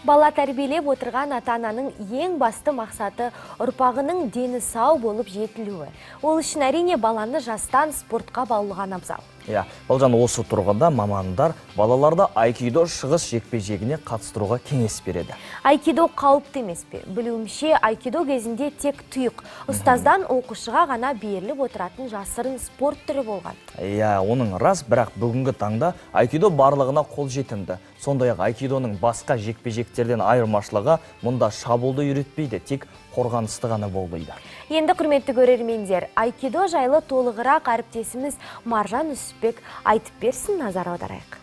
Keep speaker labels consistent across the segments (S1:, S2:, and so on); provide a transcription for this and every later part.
S1: Бала тәрбиелеп отырған ата-ананың ең басты мақсаты ұрпағының дені сау болып жетілуі. Ол үшін әрине баланы жастан спортқа баулыған абзал.
S2: Балжан, осы тұрғанда мамандар балаларды айкидо шығыс жекпе-жегіне қатыстыруға кеңес береді.
S1: Айкидо қауіпті емес пе? Білуімше, айкидо кезінде тек тұйық, ұстаздан оқушыға ғана беріліп отыратын жасырын спорт түрі болған.
S2: Оның рас, бірақ бүгінгі таңда айкидо барлығына қол жетімді. Сондай-ақ айкидоның басқа жекпе-жектерден айырмашылығы мұнда шабуылды үйретпейді, тек қорғанысты ғана болдайды.
S1: Енді құрметті көрермендер, айкидо жайлы толығырақ әріптесіміз Маржан Үсіпбек айтып берсін, назар аударайық.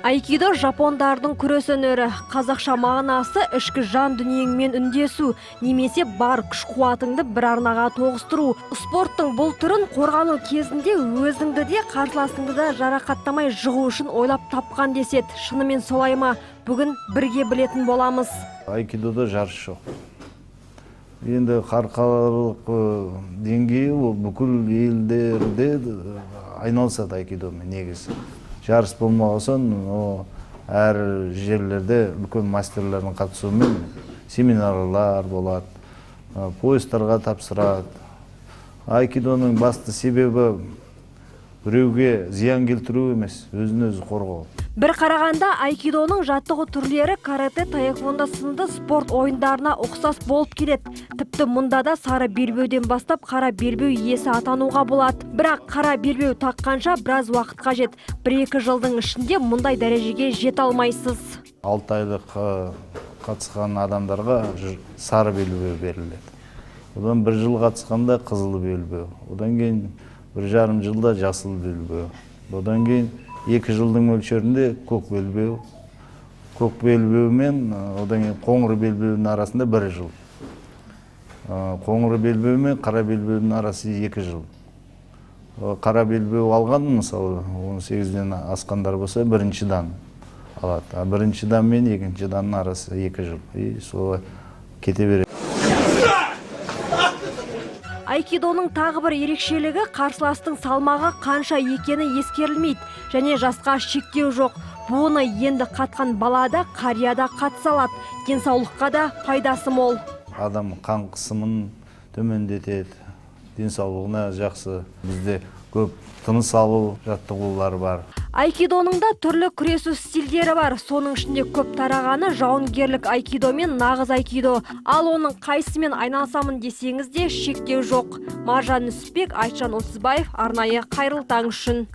S3: Айкидо жапондардың күрес өнері. Қазақша мағынасы ішкі жан дүниеңмен үндесу, немесе бар күш-қуатыңды бір арнаға тоғыстыру. Спорттың бұл түрін қорғану кезінде өзіңді де қарсыласыңды да жарақаттамай жығу үшін ойлап тапқан деседі. Шынымен солай ма? Бүгін бірге білетін боламыз.
S4: Айкидода жарыс жоқ. Енді халықаралық деңгейі бүкіл елдерде айналысады айкидомен негізі. Жарыс болмағасын, әр жерлерде үлкен мастерлердің қатысуымен семинарлар болады, поездарға тапсырады. Айкидоның басты себебі біреуге зиян келтіру емес, өзін-өзі қорғау.
S3: Бір қарағанда айкидоның жаттығу түрлері карате, таэквондо сынды спорт ойындарына ұқсас болып келеді. Тіпті мұнда да сары белбеуден бастап қара белбеу иесі атануға болады. Бірақ қара белбеу таққанша біраз уақыт қажет. 1-2 жылдың ішінде мұндай дәрежеге жете алмайсыз.
S4: 6 айлық қатысқан адамдарға сары белбеу беріледі. Одан 1 жыл қатысқанда қызыл белбеу. Одан кейін 1,5 жылда жасыл белбеу. Одан кейін 2 жылдың мөлшерінде көк белбеу. Көк белбеу мен одан кейін қоңыр белбеудің арасында 1 жыл. Қоңыр белбеу мен қара белбеудің арасы 2 жыл. Қара белбеу алған, мысалы 18-ден асқандар болса, 1-ші дан алады. 1-ші дан мен 2-ші данның арасы 2 жыл. Солай кете береді.
S3: Айкидоның тағы бір ерекшелігі қарсыластың салмағы қанша екені ескерілмейді, және жасқа шектеу жоқ. Бұны енді қатқан балада, қарияда қатыса алады. Денсаулыққа да пайдасы мол.
S4: Адам қан қысымын төмендетеді, денсаулығына жақсы. Бізде көп тыныс алу жаттығулар бар.
S3: Айкидоның да түрлі күресу стильдері бар. Соның ішінде көп тарағаны жауынгерлік айкидо мен нағыз айкидо. Ал оның қайсымен айналысамын десеңіз де шектеу жоқ. Маржан Үсіпбек, Айтжан Отызбаев, арнайы Қайырлы таң үшін.